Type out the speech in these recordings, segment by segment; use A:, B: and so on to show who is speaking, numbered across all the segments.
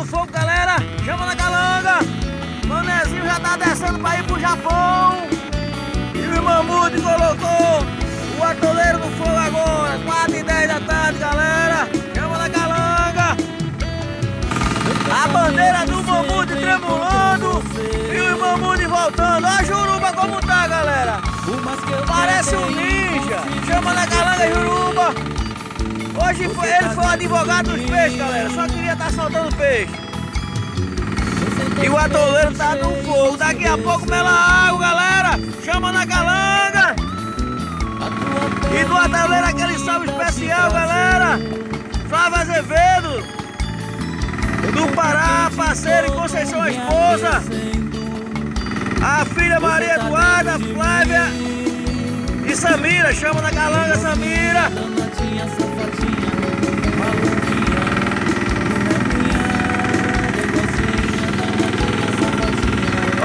A: do fogo, galera. Chama na calanga. Manezinho já tá descendo pra ir pro Japão. E o Mamute colocou o atoleiro no fogo agora. 4h10 da tarde, galera. Chama na calanga. A bandeira do Mamute tremulando. E o Mamute voltando. Olha a Juruba como tá, galera. Parece um ninja. Chama na calanga, Juruba. Hoje ele foi o advogado dos peixes, galera. Só queria estar soltando peixe. E o atoleiro tá no fogo. Daqui a pouco mela água, galera. Chama na calanga. E do atoleiro aquele salve especial, galera. Flávio Azevedo, do Pará, parceiro e Conceição, a esposa. A filha Maria Eduarda, Flávia e Samira. Chama na calanga, Samira.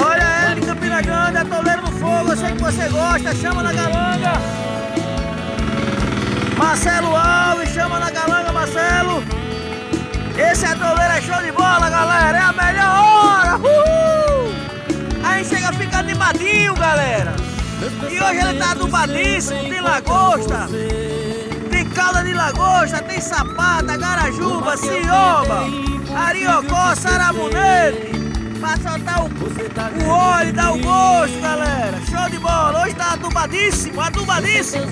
A: Olha ela em Campina Grande, atoleiro no fogo. Eu sei que você gosta. Chama na calanga. Marcelo Alves, chama na calanga, Marcelo. Esse atoleiro é show de bola, galera. É a melhor hora. Uhul! Aí chega, fica animadinho, galera. E hoje ele tá adubadíssimo. Tem lagosta, tem calda de lagosta, tem sapata, garajuba, cioba, ariocó, saramunete. Pra soltar o óleo e dar o gosto, galera. Show de bola. Hoje tá adubadíssimo, adubadíssimo.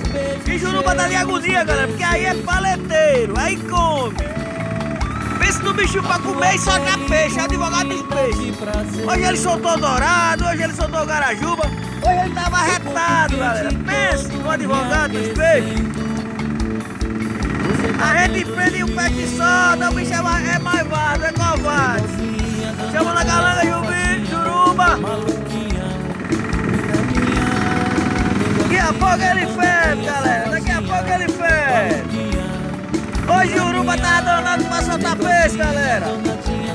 A: E Juruba tá de agonia, galera, porque aí é paleteiro, aí come. Pensa no bichinho pra comer e soltar peixe, advogado dos peixes. Hoje ele soltou dourado, hoje ele soltou garajuba. Hoje ele tava retado, galera. Pensa no advogado dos peixes. A gente prende o peixe e solta, o bicho é malvado, é covarde. Chama na calanga, Juruba. Daqui a pouco ele ferve, galera. Daqui a pouco ele ferve. Hoje o Juruba tá danado pra soltar peixe, galera.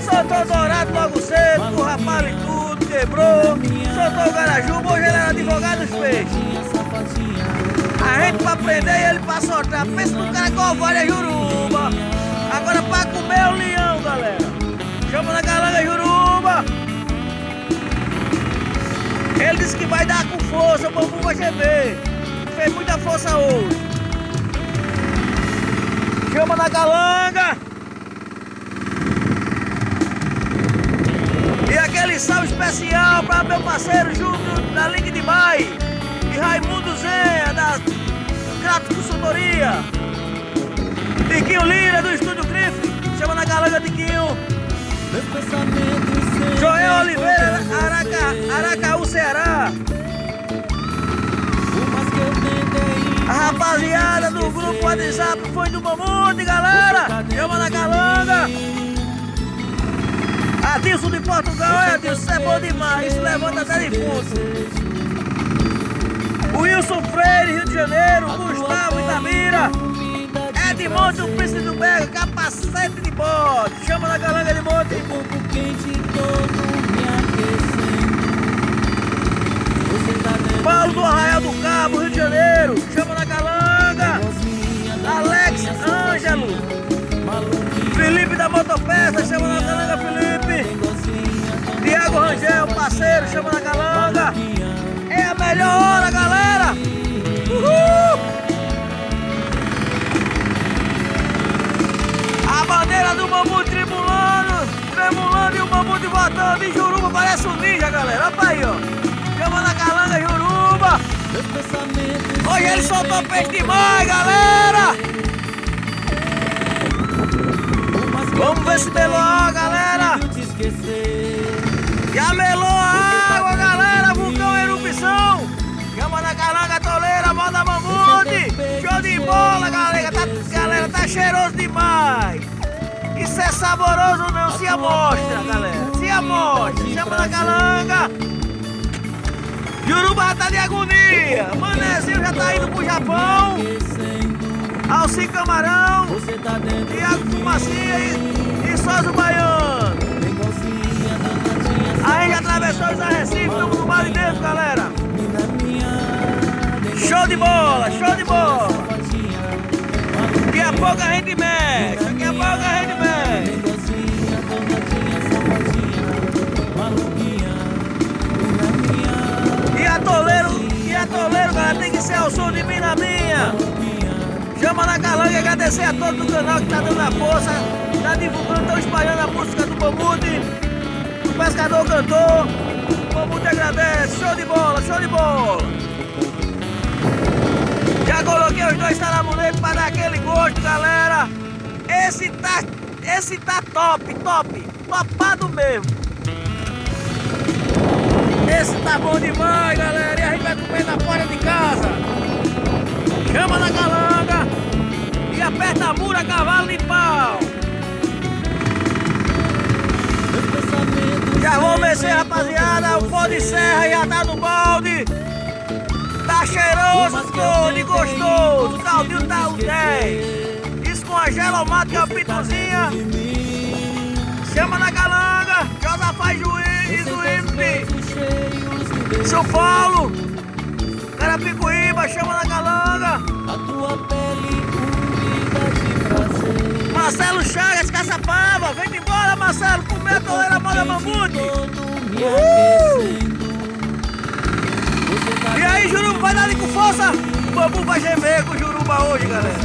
A: Soltou dourado logo cedo, o rapaz e tudo, quebrou. Soltou o garajuba, hoje ele era advogado dos peixes. A gente pra prender e ele pra soltar. Pensa no cara covarde, é Juruba. Agora pra comer é o leão, galera. Chama na calanga, Juruba. Ele disse que vai dar com força, o bambu vai gemer. Fez muita força hoje. Chama na calanga. E aquele salve especial para meu parceiro Júnior da Link de Mai e Raimundo Zenha da Crato Consultoria. Tiquinho Lira do Estúdio Grife. Chama na calanga, Tiquinho. Joel Oliveira, Aracaú, Ceará. A rapaziada do grupo WhatsApp foi do Mamute, galera. Chama na calanga. Adilson de Portugal, Adilson, isso é bom demais. Isso levanta até de fundo. Wilson Freire, Rio de Janeiro. Gustavo Itamira. Edmonte, o príncipe do Bega, capacete de bode. Chama na calanga, de monte. Paulo do Arraial do Cabo, Rio de Janeiro. Chama na calanga. Alex Ângelo. Felipe da Motopeça. Chama na calanga, Felipe. Tiago Rangel, parceiro. Chama na calanga. É a melhor hora, galera. Uhul! A bandeira do Mamute tremulando e o Mamute voltando. E Juruba parece um ninja, galera. Olha pra aí, ó. Chama na calanga, Juruba. Hoje ele soltou peixe demais, galera. Vamos ver se melou a água, galera. Já melou a água, galera. Vulcão em erupção. Chama na calanga, toleira, moda Mamute. Show de bola, galera. Tá cheiroso demais. Isso é saboroso ou não? Se amostra, galera. Se amostra. Chama na calanga. Juruba já tá de agonia. Manezinho já tá indo pro Japão. Alci Camarão. Tiago Fumacinha e Soso Baiano. Aí já atravessou os Arrecifes. Estamos no mar de dentro, galera. Show de bola, show de bola. Daqui a pouco a gente mexe, daqui a pouco a gente mexe. Agradecer a todos do canal que tá dando a força, tá divulgando, estão espalhando a música do Mamute, do Pescador Cantor. O Mamute agradece, show de bola, show de bola. Já coloquei os dois talamuletes para dar aquele gosto, galera. Esse tá top, topado mesmo. Esse tá bom demais, galera, e a gente vai comer na porta de casa. Chama na calanga e aperta a mura, cavalo de pau. Já vou mexer, rapaziada, o pó de serra já tá no balde. Tá cheiroso, todo e gostoso, o caldinho tá o 10. Isso com a gelomata, que é uma pituzinha. Chama na calanga, Josafá Juiz, o Impe, São Paulo, Carapicuíba, chama na calanga. Marcelo Chagas, Caçapava, vem embora, Marcelo, comer a toleira moda Mamute. E aí, Juruba, vai dar ali com força. O bambu vai gemer com o Juruba hoje, galera.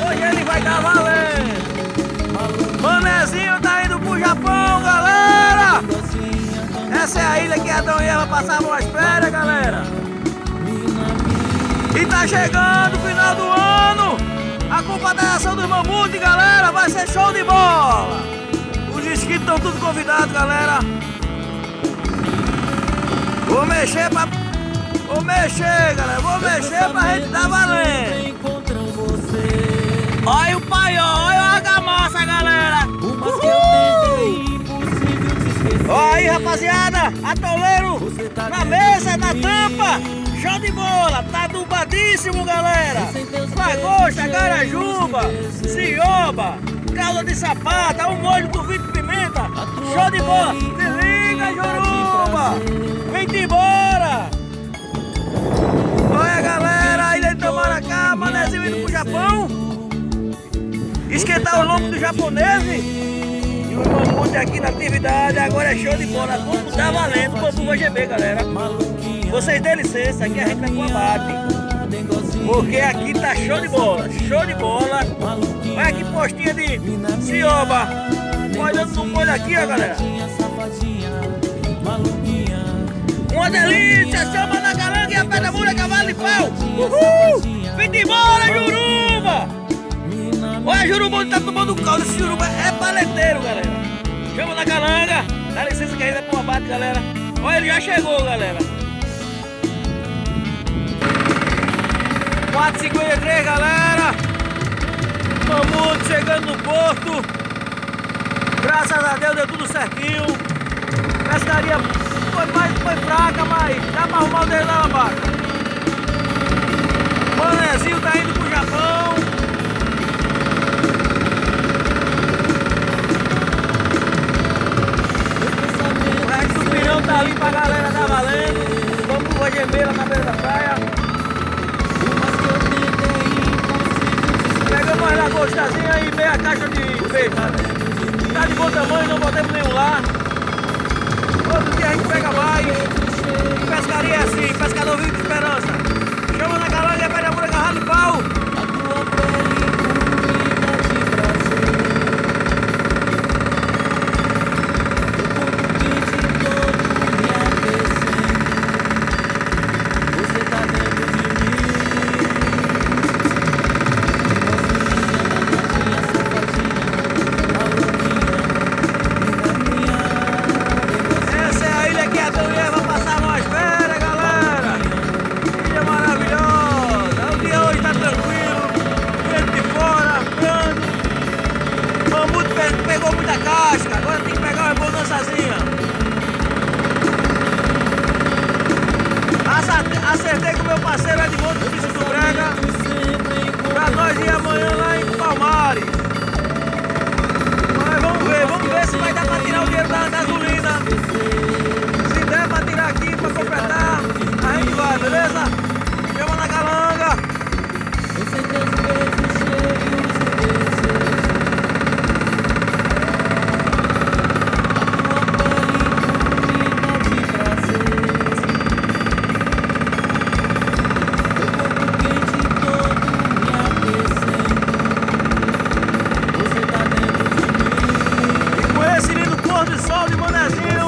A: Hoje ele vai dar valendo. Manezinho tá indo pro Japão, galera. Essa é a ilha que Adão e Eva passavam as férias, galera. E tá chegando o final do ano. A confederação dos Mamute, galera, vai ser show de bola. Os inscritos estão todos convidados, galera. Vou mexer, galera. Vou mexer pra gente dar valendo. Olha o paiol, olha a argamassa, galera. Olha aí, rapaziada. Atoleiro na mesa, na tampa. Show de bola, tá adubadíssimo, galera. Lagosta, garajuba, cioba, calda de sapata, um molho com vinho de pimenta. Show de bola. Se liga, Juruba. Vem embora. Olha, galera, a ilha de Tamaracá, Manezinho indo pro Japão. Esquentar o lombo dos japoneses. E o Mamute aqui na atividade, agora é show de bola. Tudo tá valendo, o bambu vai gemer, galera. Vocês dêem licença, aqui a gente vai pro abate. Porque aqui tá show de bola, show de bola. Olha que postinha de cioba. Olhando no molho aqui, ó, galera. Uma delícia, chama na calanga e a pedra mura, cavalo de pau. Uhul! Vem embora, Juruba! Olha, Juruba, onde tá tomando caldo. Esse Juruba é paleteiro, galera. Chama na calanga. Dá licença que a gente vai pro abate, galera. Olha, ele já chegou, galera. 4h53, galera. Mamute chegando no porto. Graças a Deus deu tudo certinho. Pescaria foi fraca, mas dá pra arrumar o dedo lá abaixo. Manezinho tá indo pro Japão. O resto do pirão tá ali pra galera dar valendo. Vamos pro gemer lá na beira da praia. Pegamos uma lagostazinha e meia caixa de peixe. Tá de bom tamanho, não botamos nenhum lá. Todo dia a gente pega mais. Pescaria é assim, pescador vive de esperança. Chama na calanga e a pedra mura, agarrado de pau. Tranquilo. pôr de sol de Manezinho.